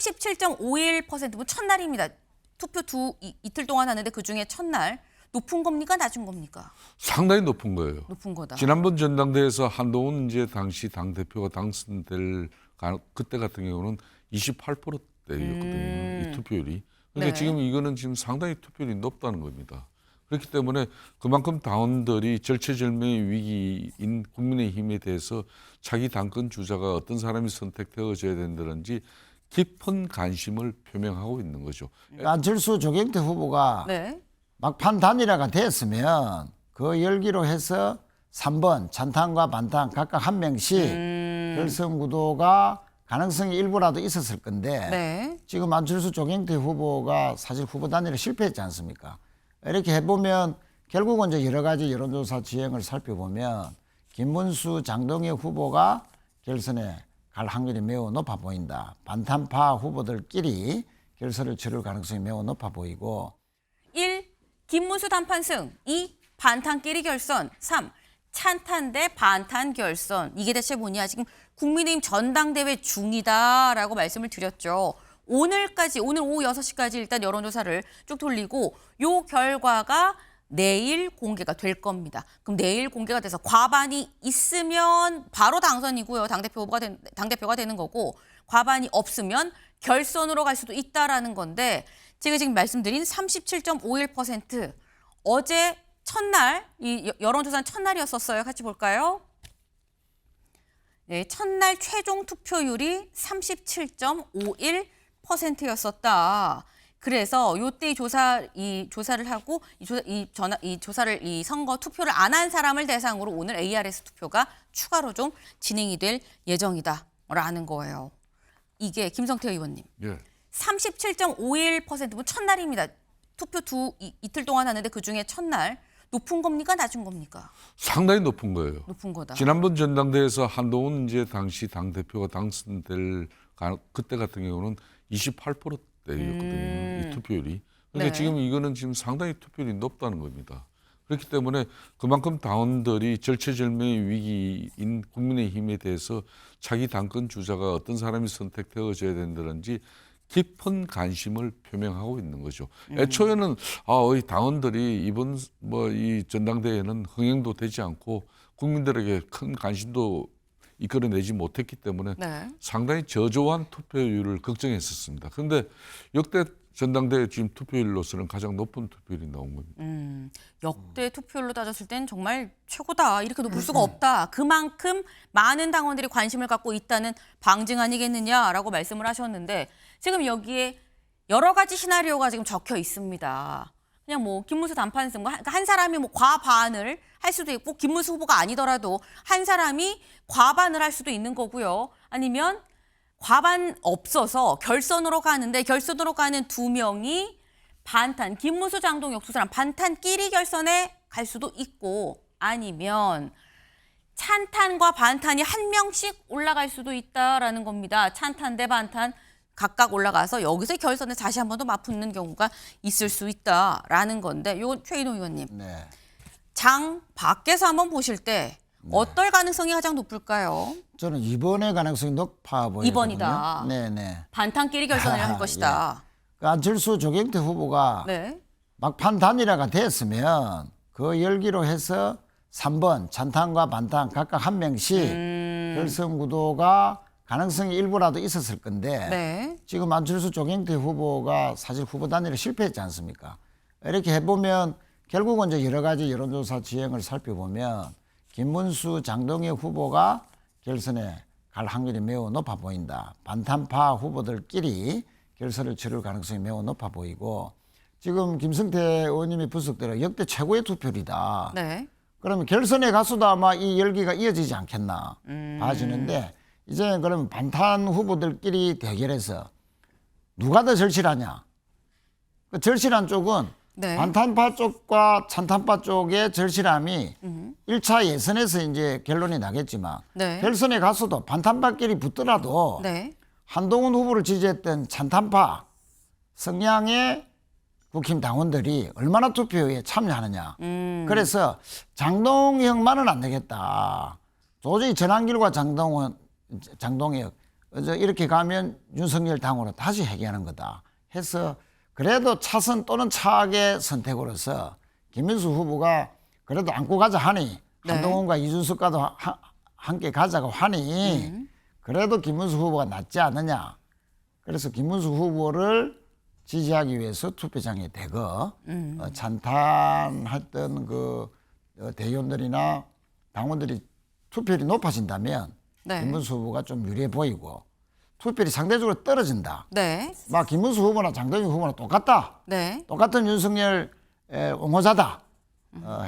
37.51%면 첫날입니다. 투표 이틀 동안 하는데 그중에 첫날. 높은 겁니까? 낮은 겁니까? 상당히 높은 거예요. 높은 거다. 지난번 전당대회에서 한동훈 이제 당시 당대표가 당선될 그때 같은 경우는 28%대였거든요. 이 투표율이. 그러니까 네. 지금 이거는 지금 상당히 투표율이 높다는 겁니다. 그렇기 때문에 그만큼 당원들이 절체절명의 위기인 국민의힘에 대해서 자기 당권 주자가 어떤 사람이 선택되어져야 된다든지 깊은 관심을 표명하고 있는 거죠. 안철수 조경태 후보가 네. 막판 단일화가 됐으면 그 열기로 해서 3번 찬탄과 반탄 각각 한 명씩 결선 구도가 가능성이 일부라도 있었을 건데 네. 지금 안철수 조경태 후보가 사실 후보 단일화 실패했지 않습니까? 이렇게 해보면 결국은 이제 여러 가지 여론조사 지형을 살펴보면 김문수, 장동혁 후보가 결선에 갈 확률이 매우 높아 보인다. 반탄파 후보들끼리 결선을 치를 가능성이 매우 높아 보이고 1. 김문수 단판 승. 2. 반탄끼리 결선. 3. 찬탄 대 반탄 결선. 이게 대체 뭐냐. 지금 국민의힘 전당대회 중이다라고 말씀을 드렸죠. 오늘 오후 6시까지 일단 여론조사를 쭉 돌리고 요 결과가 내일 공개가 될 겁니다. 그럼 내일 공개가 돼서 과반이 있으면 바로 당선이고요. 당대표가 되는 거고 과반이 없으면 결선으로 갈 수도 있다라는 건데 제가 지금 말씀드린 37.51% 어제 첫날 이 여론조사는 첫날이었었어요. 같이 볼까요? 네, 첫날 최종 투표율이 37.51%였었다. 그래서 요때 이 조사를 하고 이 선거 투표를 안 한 사람을 대상으로 오늘 ARS 투표가 추가로 좀 진행이 될 예정이다라는 거예요. 이게 김성태 의원님. 예. 37.51%면 첫날입니다. 투표 이틀 동안 하는데 그중에 첫날. 높은 겁니까? 낮은 겁니까? 상당히 높은 거예요. 높은 거다. 지난번 전당대회에서 한동훈 이제 당시 당대표가 당선될 그때 같은 경우는 28%대였거든요. 이 투표율이. 그러니까 네. 지금 이거는 지금 상당히 투표율이 높다는 겁니다. 그렇기 때문에 그만큼 당원들이 절체절명의 위기인 국민의힘에 대해서 자기 당권 주자가 어떤 사람이 선택되어져야 된다든지 깊은 관심을 표명하고 있는 거죠. 애초에는 이 당원들이 이번 이 전당대회는 흥행도 되지 않고 국민들에게 큰 관심도 이끌어내지 못했기 때문에 네. 상당히 저조한 투표율을 걱정했었습니다. 그런데 역대 전당대회 지금 투표율로서는 가장 높은 투표율이 나온 겁니다. 역대 투표율로 따졌을 땐 정말 최고다. 이렇게 높을 수가 없다. 그만큼 많은 당원들이 관심을 갖고 있다는 방증 아니겠느냐라고 말씀을 하셨는데 지금 여기에 여러 가지 시나리오가 지금 적혀 있습니다. 그냥 뭐 김문수 단판 승, 한 사람이 뭐 과반을 할 수도 있고 김문수 후보가 아니더라도 한 사람이 과반을 할 수도 있는 거고요. 아니면 과반 없어서 결선으로 가는데 결선으로 가는 두 명이 반탄, 김문수, 장동혁 두 사람 반탄끼리 결선에 갈 수도 있고 아니면 찬탄과 반탄이 한 명씩 올라갈 수도 있다라는 겁니다. 찬탄 대 반탄 각각 올라가서 여기서 결선에 다시 한 번 더 맞붙는 경우가 있을 수 있다라는 건데 이건 최인호 의원님. 네. 장 밖에서 한번 보실 때 어떨 가능성이 가장 높을까요? 저는 이번의 가능성이 높아 보이거든요. 2번이다. 네네. 반탄끼리 결선을 할 것이다. 그 안철수 조경태 후보가 네. 막판 단일화가 됐으면 그 열기로 해서 3번 찬탄과 반탄 각각 한 명씩 결선 구도가 가능성이 일부라도 있었을 건데 네. 지금 안철수 조경태 후보가 사실 후보 단일화 실패했지 않습니까? 이렇게 해보면 결국은 이제 여러 가지 여론조사 지형을 살펴보면 김문수, 장동혁 후보가 결선에 갈 확률이 매우 높아 보인다. 반탄파 후보들끼리 결선을 치를 가능성이 매우 높아 보이고 지금 김성태 의원님이 분석대로 역대 최고의 투표율이다. 네. 그러면 결선에 가서도 아마 이 열기가 이어지지 않겠나 봐지는데 이제 그러면 반탄 후보들끼리 대결해서 누가 더 절실하냐? 그 절실한 쪽은 네. 반탄파 쪽과 찬탄파 쪽의 절실함이 1차 예선에서 이제 결론이 나겠지만 네. 결선에 가서도 반탄파끼리 붙더라도 네. 한동훈 후보를 지지했던 찬탄파 성향의 국힘 당원들이 얼마나 투표에 참여하느냐. 그래서 장동혁만은 안 되겠다. 도저히 전한길과 장동혁 그래서 이렇게 가면 윤석열 당으로 다시 회귀하는 거다 해서 그래도 차선 또는 차악의 선택으로서 김문수 후보가 그래도 안고 가자 하니 네. 한동훈과 이준석과도 함께 가자고 하니 그래도 김문수 후보가 낫지 않느냐. 그래서 김문수 후보를 지지하기 위해서 투표장에 대거 찬탄했던 그 대의원들이나 당원들이 투표율이 높아진다면 네. 김문수 후보가 좀 유리해 보이고 투표율이 상대적으로 떨어진다. 네. 막 김문수 후보나 장동영 후보나 똑같다. 네. 똑같은 윤석열 옹호자다.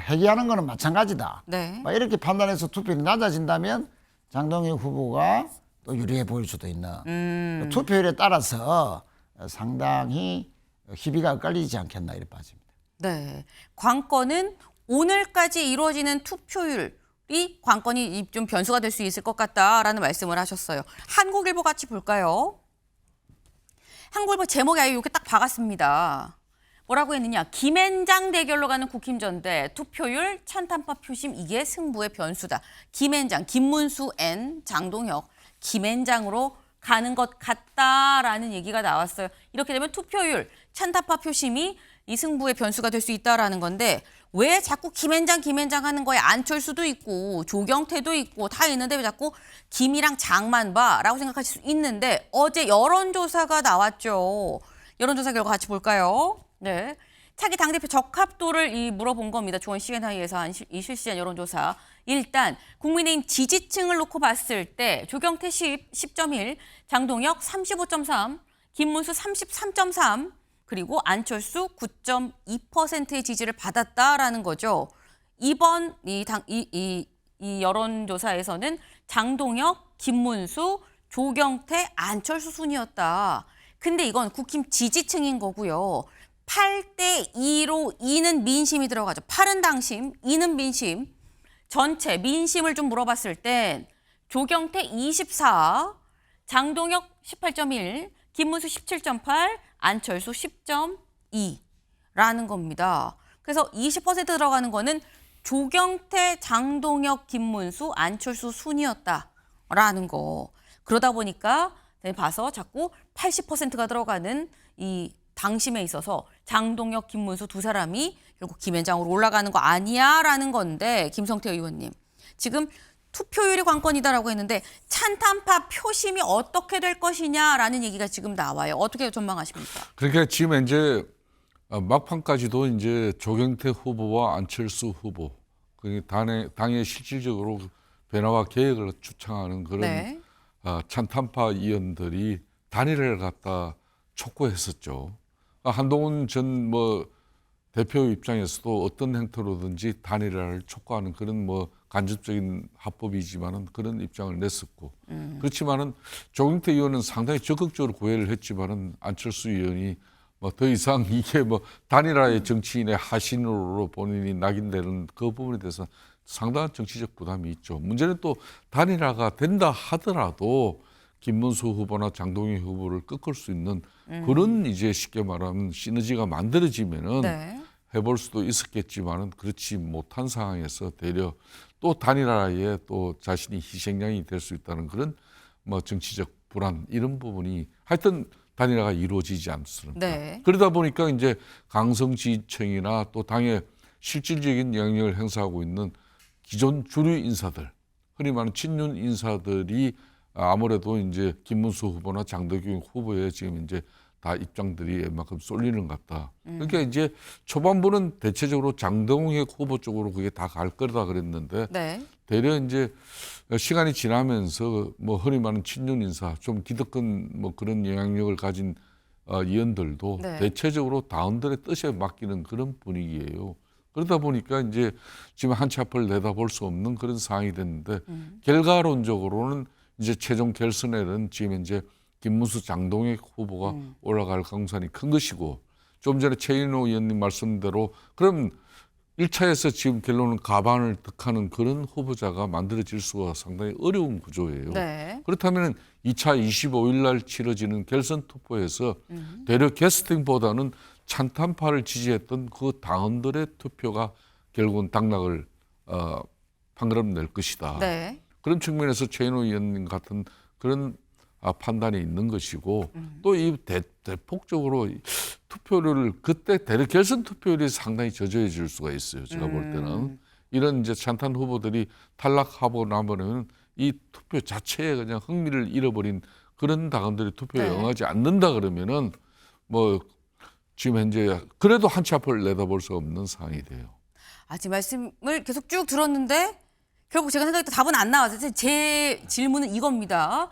회귀하는 거는 마찬가지다. 네. 막 이렇게 판단해서 투표율이 낮아진다면 장동영 후보가 또 유리해 보일 수도 있는 투표율에 따라서 상당히 희비가 엇갈리지 않겠나 이렇게 봐집니다. 네. 관건은 오늘까지 이루어지는 투표율이 관건이 좀 변수가 될 수 있을 것 같다라는 말씀을 하셨어요. 한국일보 같이 볼까요? 한국일보 제목이 아예 이렇게 딱 박았습니다. 뭐라고 했느냐? 김앤장 대결로 가는 국힘전대 투표율 찬탄파 표심 이게 승부의 변수다. 김앤장, 김문수 N, 장동혁, 김앤장으로 가는 것 같다라는 얘기가 나왔어요. 이렇게 되면 투표율, 찬탄파 표심이 이 승부의 변수가 될 수 있다라는 건데 왜 자꾸 김앤장 하는 거에 안철수도 있고 조경태도 있고 다 있는데 왜 자꾸 김이랑 장만 봐라고 생각하실 수 있는데 어제 여론조사가 나왔죠. 여론조사 결과 같이 볼까요? 네, 차기 당대표 적합도를 물어본 겁니다. 조원 시간회의에서 한 이 실시한 여론조사. 일단 국민의힘 지지층을 놓고 봤을 때 조경태 10.1, 장동혁 35.3, 김문수 33.3, 그리고 안철수 9.2%의 지지를 받았다라는 거죠. 이번 이 여론조사에서는 장동혁, 김문수, 조경태, 안철수 순이었다. 근데 이건 국힘 지지층인 거고요. 8대2로 2는 민심이 들어가죠. 8은 당심, 2는 민심. 전체 민심을 좀 물어봤을 땐 조경태 24, 장동혁 18.1, 김문수 17.8, 안철수 10.2라는 겁니다. 그래서 20% 들어가는 거는 조경태, 장동혁, 김문수, 안철수 순이었다라는 거. 그러다 보니까 봐서 자꾸 80%가 들어가는 이 당심에 있어서 장동혁, 김문수 두 사람이 결국 김앤장으로 올라가는 거 아니야라는 건데 김성태 의원님 지금 투표율이 관건이다라고 했는데 찬탄파 표심이 어떻게 될 것이냐라는 얘기가 지금 나와요. 어떻게 전망하십니까? 그러니까 지금 이제 막판까지도 이제 조경태 후보와 안철수 후보 당의 실질적으로 변화와 계획을 주창하는 그런 네. 찬탄파 의원들이 단일화를 갖다 촉구했었죠. 한동훈 전 대표 입장에서도 어떤 행태로든지 단일화를 촉구하는 그런 간접적인 합법이지만은 그런 입장을 냈었고 그렇지만은 조경태 의원은 상당히 적극적으로 구애를 했지만은 안철수 의원이 더 이상 이게 단일화의 정치인의 하신으로 본인이 낙인되는 그 부분에 대해서 상당한 정치적 부담이 있죠. 문제는 또 단일화가 된다 하더라도 김문수 후보나 장동영 후보를 꺾을 수 있는 그런 이제 쉽게 말하면 시너지가 만들어지면은 네. 해볼 수도 있었겠지만은 그렇지 못한 상황에서 되려 또 단일화에 또 자신이 희생양이 될 수 있다는 그런 정치적 불안 이런 부분이 하여튼 단일화가 이루어지지 않습니까? 네. 그러다 보니까 이제 강성 지지층이나 또 당의 실질적인 영향력을 행사하고 있는 기존 주류 인사들, 흔히 말하는 친윤 인사들이 아무래도 이제 김문수 후보나 장동영 후보에 지금 이제 다 입장들이 웬만큼 쏠리는 것 같다. 그러니까 이제 초반부는 대체적으로 장동혁 후보 쪽으로 그게 다 갈 거다 그랬는데 네. 대려 이제 시간이 지나면서 흔히 말하는 친윤 인사, 좀 기득권 그런 영향력을 가진 의원들도 네. 대체적으로 당원들의 뜻에 맡기는 그런 분위기예요. 그러다 보니까 이제 지금 한 치 앞을 내다볼 수 없는 그런 상황이 됐는데 결과론적으로는 이제 최종 결선에는 지금 이제 김문수, 장동혁 후보가 올라갈 가능성이 큰 것이고 좀 전에 최인호 의원님 말씀대로 그럼 1차에서 지금 결론은 가반을 득하는 그런 후보자가 만들어질 수가 상당히 어려운 구조예요. 네. 그렇다면 2차 25일 날 치러지는 결선 투표에서 되려 캐스팅보다는 찬탄파를 지지했던 그 당원들의 투표가 결국은 당락을 판가름 낼 것이다. 네. 그런 측면에서 최인호 의원님 같은 그런 판단이 있는 것이고 또 이 대폭적으로 투표율을 그때 결선 투표율이 상당히 저조해질 수가 있어요. 제가 볼 때는 이런 이제 찬탄 후보들이 탈락하고 나면은 이 투표 자체에 그냥 흥미를 잃어버린 그런 당원들이 투표에 네. 응하지 않는다 그러면은 뭐 지금 현재 그래도 한 치 앞을 내다볼 수 없는 상황이 돼요. 지금 말씀을 계속 쭉 들었는데 결국 제가 생각했던 답은 안 나왔어요. 제 질문은 이겁니다.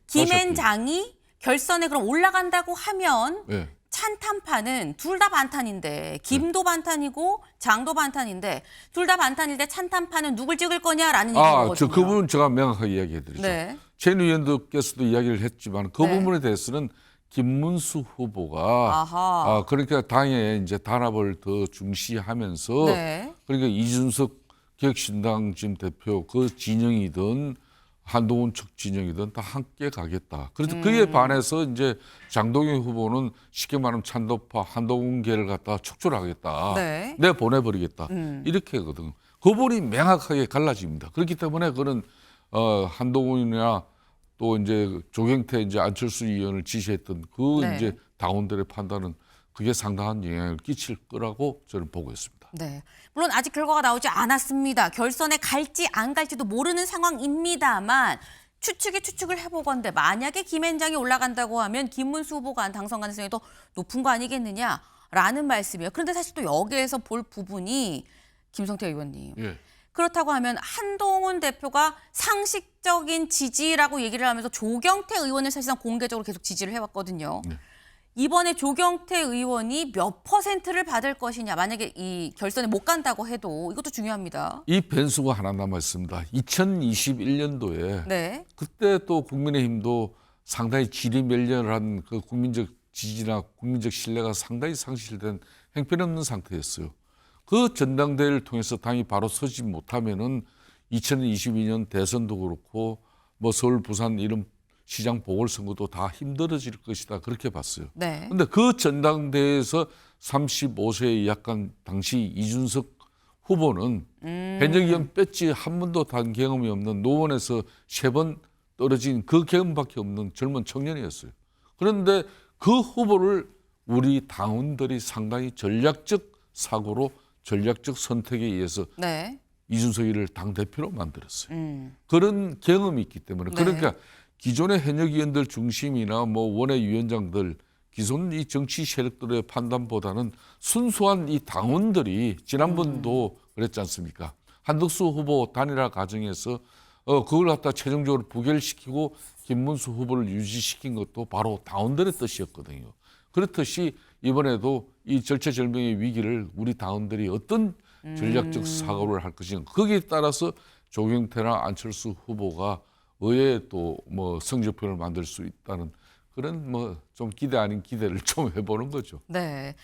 김앤장이 결선에 그럼 올라간다고 하면 예. 찬탄파는 둘 다 반탄인데 김도 반탄이고 장도 반탄인데 둘 다 반탄일 때 찬탄파는 누굴 찍을 거냐라는 얘기거든요. 그 부분 제가 명확하게 이야기해드리죠. 네. 최 의원께서도 이야기를 했지만 그 네. 부분에 대해서는 김문수 후보가 아하. 그러니까 당의 이제 단합을 더 중시하면서 네. 그러니까 이준석 개혁신당 지금 대표 그 진영이든 한동훈 측 진영이든 다 함께 가겠다. 그래서 그에 반해서 이제 장동영 후보는 쉽게 말하면 찬도파 한동훈계를 갖다 촉출하겠다. 네. 내 보내버리겠다. 이렇게 하거든. 그 부분이 명확하게 갈라집니다. 그렇기 때문에 그는 한동훈이나 또 이제 조경태 이제 안철수 의원을 지시했던 그 네. 이제 당원들의 판단은 그게 상당한 영향을 끼칠 거라고 저는 보고 있습니다. 네. 물론 아직 결과가 나오지 않았습니다. 결선에 갈지 안 갈지도 모르는 상황입니다만 추측을 해보건대 만약에 김앤장이 올라간다고 하면 김문수 후보가 당선 가능성이 더 높은 거 아니겠느냐라는 말씀이에요. 그런데 사실 또 여기에서 볼 부분이 김성태 의원님. 예. 그렇다고 하면 한동훈 대표가 상식적인 지지라고 얘기를 하면서 조경태 의원을 사실상 공개적으로 계속 지지를 해왔거든요. 네. 이번에 조경태 의원이 몇 %를 받을 것이냐. 만약에 이 결선에 못 간다고 해도 이것도 중요합니다. 이 변수가 하나 남아 있습니다. 2021년도에 네. 그때 또 국민의힘도 상당히 지리멸렬한 그 국민적 지지나 국민적 신뢰가 상당히 상실된 형편없는 상태였어요. 그 전당대회를 통해서 당이 바로 서지 못하면은 2022년 대선도 그렇고 뭐 서울, 부산 이런 시장 보궐선거도 다 힘들어질 것이다 그렇게 봤어요. 네. 그런데 그 전당대회에서 35세의 약간 당시 이준석 후보는 현역의원 뺐지 한 번도 단 경험이 없는 노원에서 3번 떨어진 그 경험밖에 없는 젊은 청년이었어요. 그런데 그 후보를 우리 당원들이 상당히 전략적 사고로 전략적 선택에 의해서 네. 이준석이를 당대표로 만들었어요. 그런 경험이 있기 때문에 네. 그러니까 기존의 현역 의원들 중심이나 뭐 원외위원장들 기존 이 정치 세력들의 판단보다는 순수한 이 당원들이 지난번도 그랬지 않습니까? 한덕수 후보 단일화 과정에서 그걸 갖다 최종적으로 부결시키고 김문수 후보를 유지시킨 것도 바로 당원들의 뜻이었거든요. 그렇듯이 이번에도 이 절체절명의 위기를 우리 당원들이 어떤 전략적 사고를 할 것인가 거기에 따라서 조경태나 안철수 후보가 의외에 또 뭐 성적표를 만들 수 있다는 그런 뭐 좀 기대 아닌 기대를 좀 해보는 거죠. 네.